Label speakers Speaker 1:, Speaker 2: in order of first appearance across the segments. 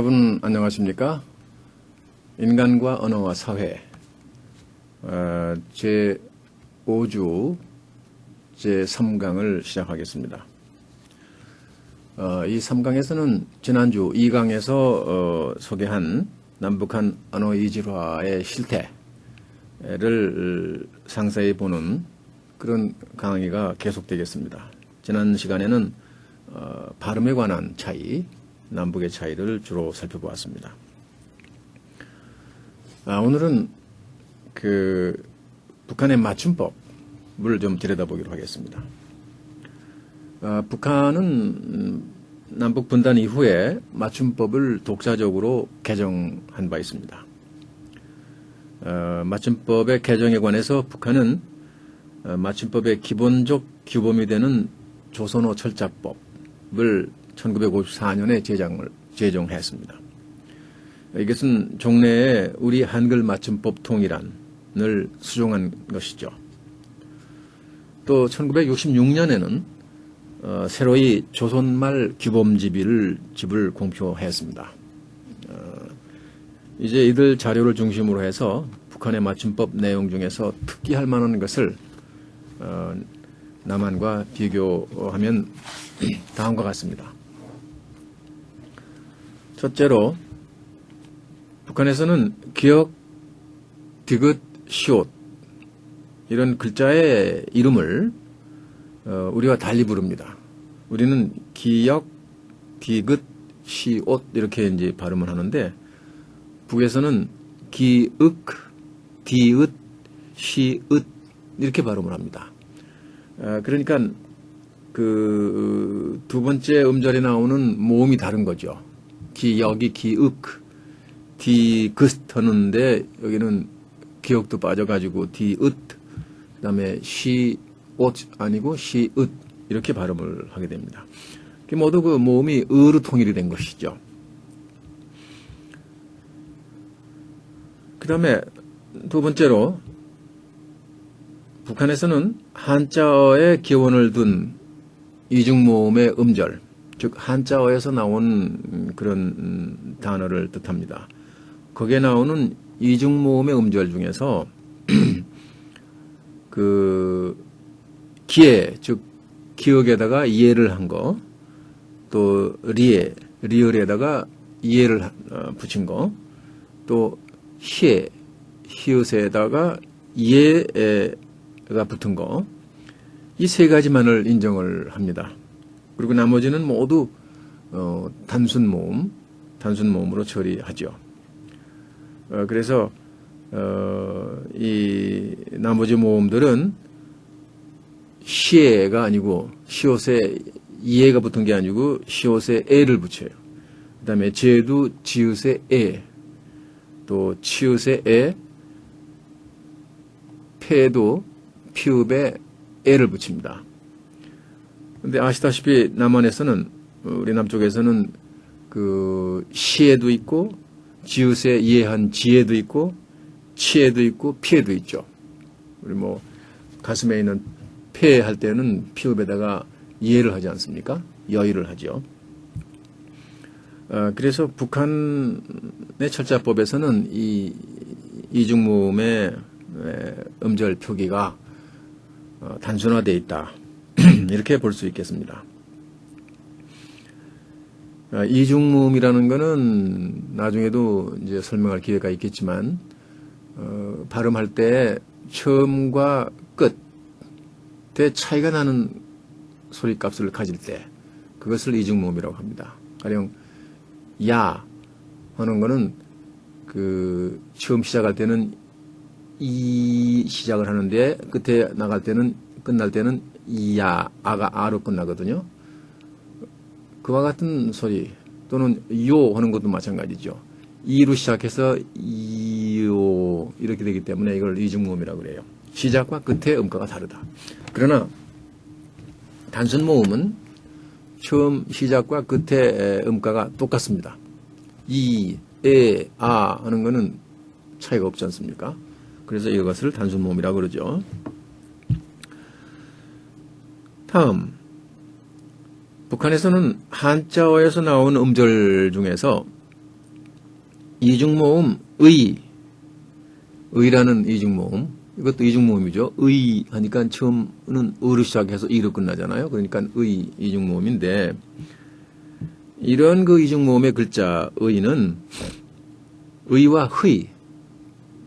Speaker 1: 여러분 안녕하십니까? 인간과 언어와 사회 제5주 제3강을 시작하겠습니다. 이 3강에서는 지난주 2강에서 소개한 남북한 언어 이질화의 실태를 상세히 보는 그런 강의가 계속되겠습니다. 지난 시간에는 발음에 관한 차이, 남북의 차이를 주로 살펴보았습니다. 오늘은 북한의 맞춤법을 좀 들여다보기로 하겠습니다. 북한은 남북 분단 이후에 맞춤법을 독자적으로 개정한 바 있습니다. 맞춤법의 개정에 관해서 북한은 맞춤법의 기본적 규범이 되는 조선어 철자법을 1954년에 제정했습니다. 이것은 종래에 우리 한글 맞춤법 통일안을 수정한 것이죠. 또 1966년에는 새로이 조선말 규범집을 공표했습니다. 이제 이들 자료를 중심으로 해서 북한의 맞춤법 내용 중에서 특기할 만한 것을 남한과 비교하면 다음과 같습니다. 첫째로 북한에서는 기역, 디귿, 시옷 이런 글자의 이름을 우리와 달리 부릅니다. 우리는 기역, 디귿, 시옷 이렇게 이제 발음을 하는데 북에서는 기읍, 디읒, 시읒 이렇게 발음을 합니다. 그러니까 두 번째 음절에 나오는 모음이 다른 거죠. 기역이 기읍, 디귿 하는데 여기는 기역도 빠져가지고 디읒, 그 다음에 시옷 아니고 시읒 이렇게 발음을 하게 됩니다. 모두 그 모음이 으로 통일이 된 것이죠. 그 다음에 두 번째로 북한에서는 한자어에 기원을 둔 이중모음의 음절, 즉 한자어에서 나온 그런 단어를 뜻합니다. 거기에 나오는 이중모음의 음절 중에서 기에, 즉 기역에다가 이해를 한 거, 또 리을에다가 이해를 붙인 거, 또 히읗에다가 이해가 붙은 거, 이 세 가지만을 인정을 합니다. 그리고 나머지는 모두 단순 모음으로 처리하죠. 그래서 이 나머지 모음들은 시에가 아니고 시옷에 이에가 붙은 게 아니고 시옷에 에를 붙여요. 그 다음에 제도 지읒에 에, 또 치읒에 에, 폐도 피읍에 에를 붙입니다. 근데 아시다시피 남한에서는, 우리 남쪽에서는 시에도 있고 지읒에 이해한 지에도 있고 치에도 있고 피에도 있죠. 우리 가슴에 있는 폐 할 때는 피읍에다가 이해를 하지 않습니까? 여의를 하죠. 그래서 북한의 철자법에서는 이 이중모음의 음절 표기가 단순화되어 있다. 이렇게 볼 수 있겠습니다. 이중모음이라는 것은 나중에도 이제 설명할 기회가 있겠지만, 발음할 때 처음과 끝에 차이가 나는 소리값을 가질 때 그것을 이중모음이라고 합니다. 가령 야 하는 거는 처음 시작할 때는 이 시작을 하는데 끝에 끝날 때는 이야, 아가 아로 끝나거든요. 그와 같은 소리, 또는 요 하는 것도 마찬가지죠. 이로 시작해서 이요 이렇게 되기 때문에 이걸 이중모음이라고 그래요. 시작과 끝의 음가가 다르다. 그러나 단순 모음은 처음 시작과 끝의 음가가 똑같습니다. 이, 에, 아 하는 것은 차이가 없지 않습니까? 그래서 이것을 단순 모음이라고 그러죠. 다음, 북한에서는 한자어에서 나온 음절 중에서 이중모음 의라는 이중모음, 이것도 이중모음이죠. 의 하니까 처음은 의로 시작해서 이로 끝나잖아요. 그러니까 이중모음인데, 이런 그 이중모음의 글자 의는 의와 의,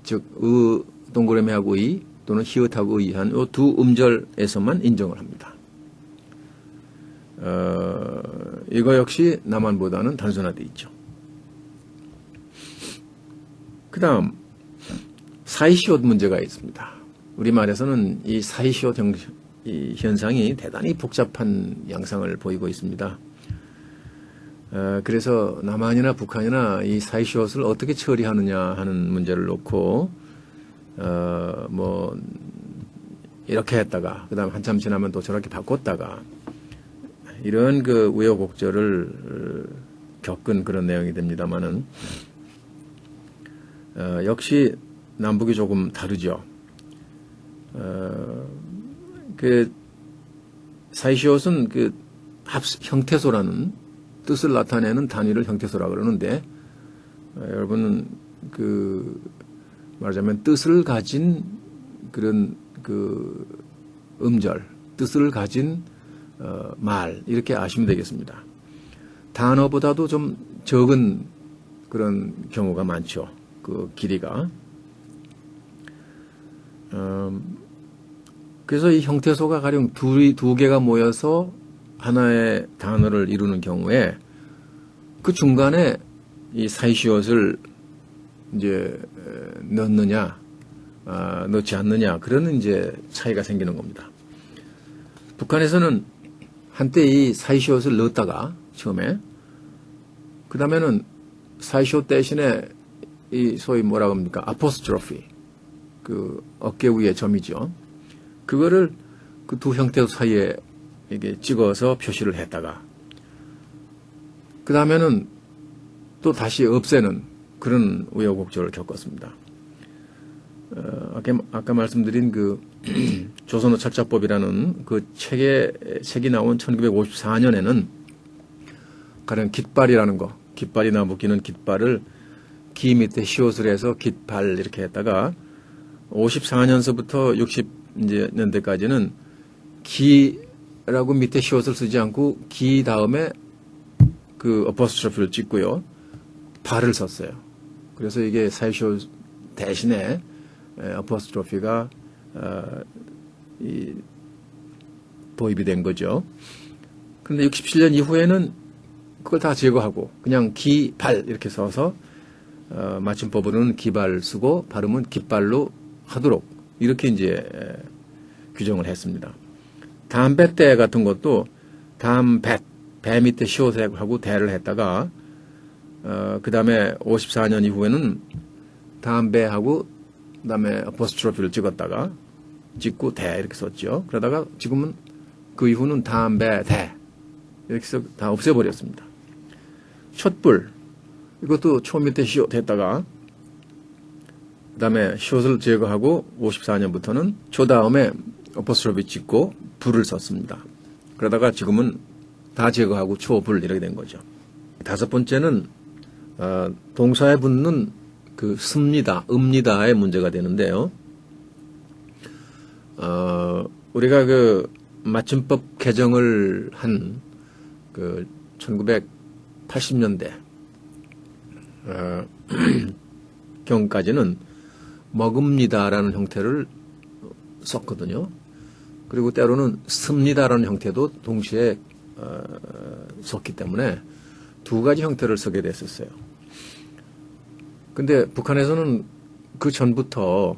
Speaker 1: 즉 동그라미하고 의 또는 히읗하고 의 한 이 두 음절에서만 인정을 합니다. 이거 역시 남한보다는 단순화되어 있죠. 그 다음 사이시옷 문제가 있습니다. 우리말에서는 이 사이시옷 이 현상이 대단히 복잡한 양상을 보이고 있습니다. 그래서 남한이나 북한이나 이 사이시옷을 어떻게 처리하느냐 하는 문제를 놓고 뭐 이렇게 했다가 그 다음 한참 지나면 또 저렇게 바꿨다가 이런 그 우여곡절을 겪은 그런 내용이 됩니다만은 역시 남북이 조금 다르죠. 그 사이시옷은 그 형태소라는 뜻을 나타내는 단위를 형태소라 그러는데 여러분은 그 말하자면 뜻을 가진 그런 그 음절, 뜻을 가진 말 이렇게 아시면 되겠습니다. 단어보다도 좀 적은 그런 경우가 많죠. 그 길이가. 그래서 이 형태소가 가령 두 개가 모여서 하나의 단어를 이루는 경우에 그 중간에 이 사이시옷을 이제 넣느냐, 넣지 않느냐, 그런 이제 차이가 생기는 겁니다. 북한에서는 한때 이 사이시옷을 넣었다가 처음에 그 다음에는 사이시옷 대신에 이 소위 뭐라고 합니까? 아포스트로피, 그 어깨 위에 점이죠. 그거를 그 두 형태 사이에 이게 찍어서 표시를 했다가 그 다음에는 또 다시 없애는 그런 우여곡절을 겪었습니다. 아까 말씀드린 그 조선어 철자법이라는 그 책이 나온 1954년에는 가령 깃발이라는 거, 깃발이나 묶이는 깃발을 기 밑에 시옷을 해서 깃발 이렇게 했다가 54년서부터 60년대까지는 기라고 밑에 시옷을 쓰지 않고 기 다음에 그 어퍼스트로피를 찍고요. 발을 썼어요. 그래서 이게 사이시옷 대신에 어퍼스트로피가 도입이 된 거죠. 그런데 67년 이후에는 그걸 다 제거하고 그냥 기, 발 이렇게 써서 맞춤법으로는 기발 쓰고 발음은 깃발로 하도록 이렇게 이제 규정을 했습니다. 담배 대 같은 것도 배 밑에 시옷하고 대를 했다가 그 다음에 54년 이후에는 담배하고 그 다음에 어퍼스트로피를 찍고 대 이렇게 썼죠. 그러다가 지금은 그 이후는 담배 대 이렇게 해서 다 없애버렸습니다. 촛불 이것도 초 밑에 시옷 했다가 그 다음에 시옷을 제거하고 54년부터는 초 다음에 어퍼스트로피 찍고 불을 썼습니다. 그러다가 지금은 다 제거하고 초불 이렇게 된 거죠. 다섯 번째는 동사에 붙는 그 읍니다의 문제가 되는데요. 우리가 그 맞춤법 개정을 한 그 1980년대 경까지는 먹읍니다라는 형태를 썼거든요. 그리고 때로는 씁니다라는 형태도 동시에 썼기 때문에 두 가지 형태를 쓰게 됐었어요. 근데 북한에서는 그 전부터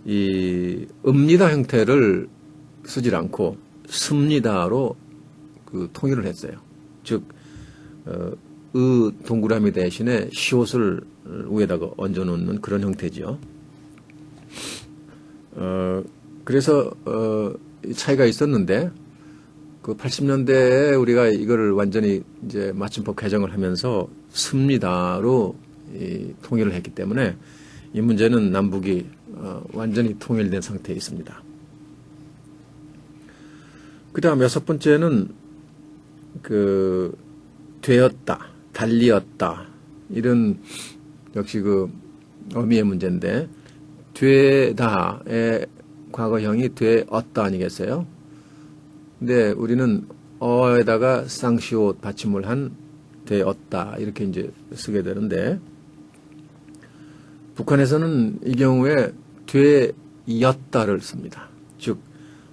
Speaker 1: 이 읍니다 형태를 쓰질 않고 씁니다로 그 통일을 했어요. 즉, 동그라미 대신에 시옷을 위에다가 얹어 놓는 그런 형태죠. 그래서 차이가 있었는데 그 80년대에 우리가 이거를 완전히 이제 맞춤법 개정을 하면서 씁니다로 통일을 했기 때문에 이 문제는 남북이 완전히 통일된 상태에 있습니다. 그 다음 여섯 번째는 그 되었다, 달리었다 이런 역시 그 어미의 문제인데 되다의 과거형이 되었다 아니겠어요? 근데 우리는 어에다가 쌍시옷 받침을 한 되었다 이렇게 이제 쓰게 되는데 북한에서는 이 경우에 되었다를 씁니다. 즉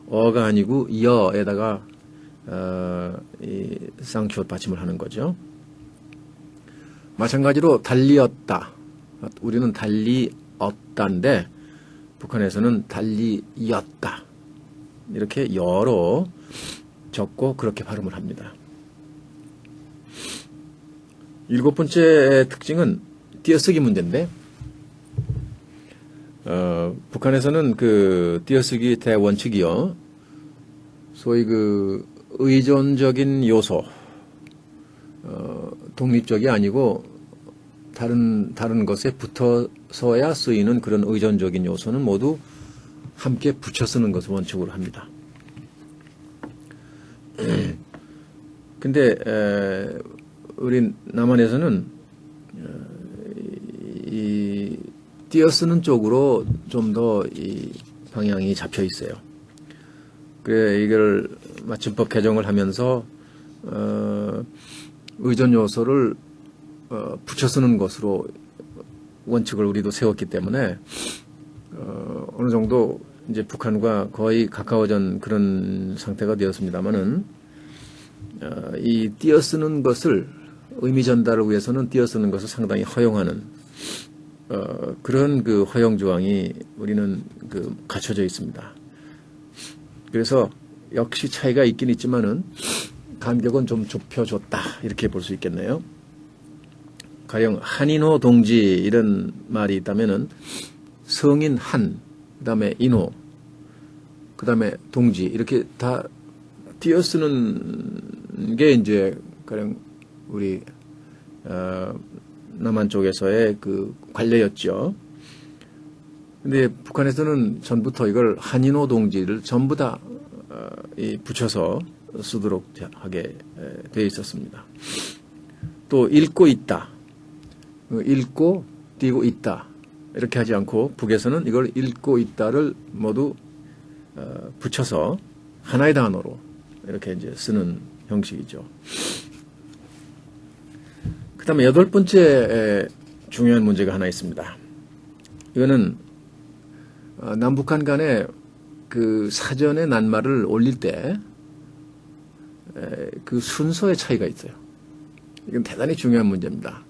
Speaker 1: 어가 아니고 여에다가 이 쌍시옷 받침을 하는 거죠. 마찬가지로 달리었다. 우리는 달리었다인데 북한에서는 달리였다. 이렇게 여로 적고 그렇게 발음을 합니다. 7번째 특징은 띄어쓰기 문제인데 북한에서는 그 띄어쓰기 대원칙이요. 소위 그 의존적인 요소, 독립적이 아니고 다른 것에 붙어서야 쓰이는 그런 의존적인 요소는 모두 함께 붙여 쓰는 것을 원칙으로 합니다. 근데 우리 남한에서는 이 띄어쓰는 쪽으로 좀 더 이 방향이 잡혀 있어요. 그래 이걸 맞춤법 개정을 하면서 의존 요소를 붙여 쓰는 것으로 원칙을 우리도 세웠기 때문에 어느 정도 이제 북한과 거의 가까워진 그런 상태가 되었습니다만은 이 띄어쓰는 것을 의미 전달을 위해서는 띄어쓰는 것을 상당히 허용하는 그런 그 허용 조항이 우리는 그 갖춰져 있습니다. 그래서 역시 차이가 있긴 있지만은 간격은 좀 좁혀줬다 이렇게 볼 수 있겠네요. 가령 한인호 동지 이런 말이 있다면은 성인 한, 그다음에 인호, 그다음에 동지 이렇게 다 띄어쓰는 게 이제 가령 우리 남한 쪽에서의 그 관례였죠. 근데 북한에서는 전부터 이걸 한인호 동지를 전부 다 붙여서 쓰도록 하게 되어 있었습니다. 또 읽고 있다. 읽고 띄고 있다. 이렇게 하지 않고 북에서는 이걸 읽고 있다를 모두 붙여서 하나의 단어로 이렇게 이제 쓰는 형식이죠. 그 다음에 8번째 중요한 문제가 하나 있습니다. 이거는 남북한 간에 그 사전에 낱말을 올릴 때 그 순서의 차이가 있어요. 이건 대단히 중요한 문제입니다.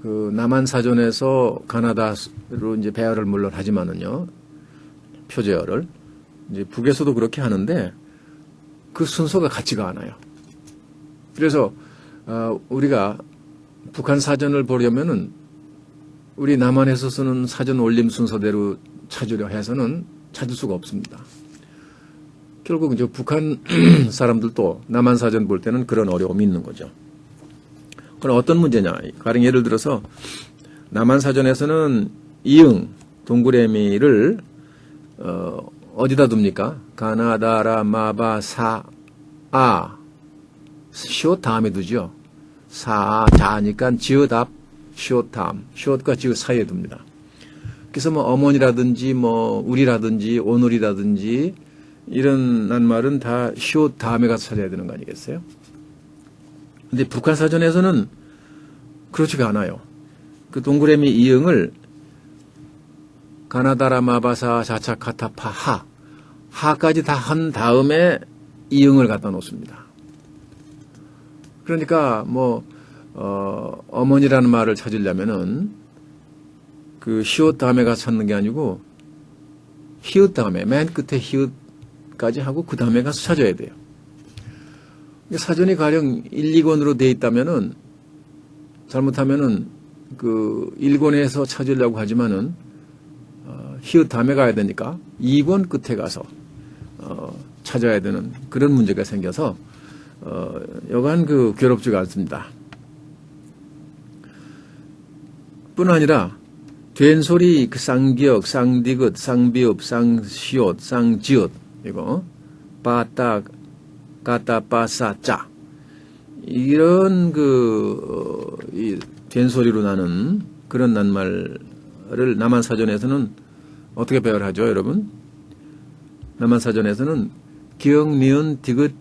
Speaker 1: 그 남한 사전에서 가나다로 이제 배열을 물론 하지만은요, 표제어를 이제 북에서도 그렇게 하는데 그 순서가 같지가 않아요. 그래서 우리가 북한 사전을 보려면은 우리 남한에서 쓰는 사전 올림 순서대로 찾으려 해서는 찾을 수가 없습니다. 결국 이제 북한 사람들도 남한 사전 볼 때는 그런 어려움이 있는 거죠. 그럼 어떤 문제냐? 가령 예를 들어서 남한 사전에서는 이응 동그라미를 어디다 둡니까? 가나다라 마바 사아 시옷 다음에 두죠. 사 자니까 지읒 앞 시옷 다음 시옷과 지읒 사이에 둡니다. 그래서 뭐 어머니라든지 뭐 우리라든지 오늘이라든지 이런 낱말은 다 시옷 다음에 가서 찾아야 되는 거 아니겠어요? 근데 북한 사전에서는 그렇지가 않아요. 그 동그라미 이응을 가나다라 마바사 자차 카타파 하까지 다 한 다음에 이응을 갖다 놓습니다. 그러니까 뭐 어머니라는 말을 찾으려면은 그 시옷 다음에 가서 찾는 게 아니고 히읗 다음에 맨 끝에 히읗까지 하고 그 다음에 가서 찾아야 돼요. 사전이 가령 1, 2권으로 돼 있다면은 잘못하면은 그 1권에서 찾으려고 하지만은 히읗 다음에 가야 되니까 2권 끝에 가서 찾아야 되는 그런 문제가 생겨서 여간 그 괴롭지가 않습니다. 뿐 아니라 된소리 그 쌍기역, 쌍디귿, 쌍비읍, 쌍시옷, 쌍지읒 이거 빠따 까따 빠싸 짜 이런 이 된소리로 나는 그런 낱말을 남한사전에서는 어떻게 배열하죠, 여러분? 남한사전에서는 기역, 니은, 디귿,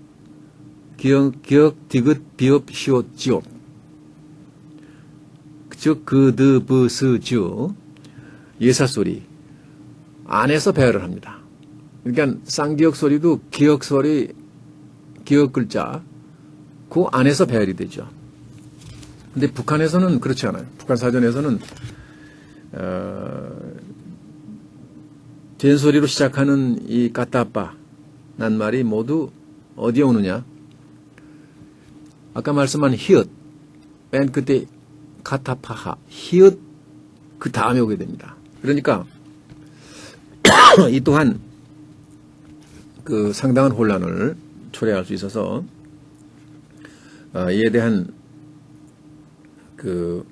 Speaker 1: 기역, 디귿, 비읍, 시옷, 지옷. 즉, 그, 드, 브, 스, 주 예사소리 안에서 배열을 합니다. 그러니까 쌍기역 소리도 기역 소리, 기역 글자 그 안에서 배열이 되죠. 근데 북한에서는 그렇지 않아요. 북한 사전에서는 된소리로 시작하는 이 까따빠 낱말이 모두 어디에 오느냐? 아까 말씀한 히읗, 맨 끝에 카타파하, 히읗 그 다음에 오게 됩니다. 그러니까 이 또한 그 상당한 혼란을 초래할 수 있어서 이에 대한 그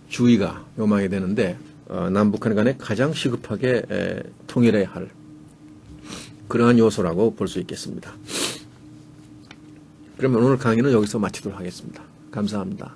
Speaker 1: 주의가 요망이 되는데 남북한 간에 가장 시급하게 통일해야 할 그러한 요소라고 볼 수 있겠습니다. 그러면 오늘 강의는 여기서 마치도록 하겠습니다. 감사합니다.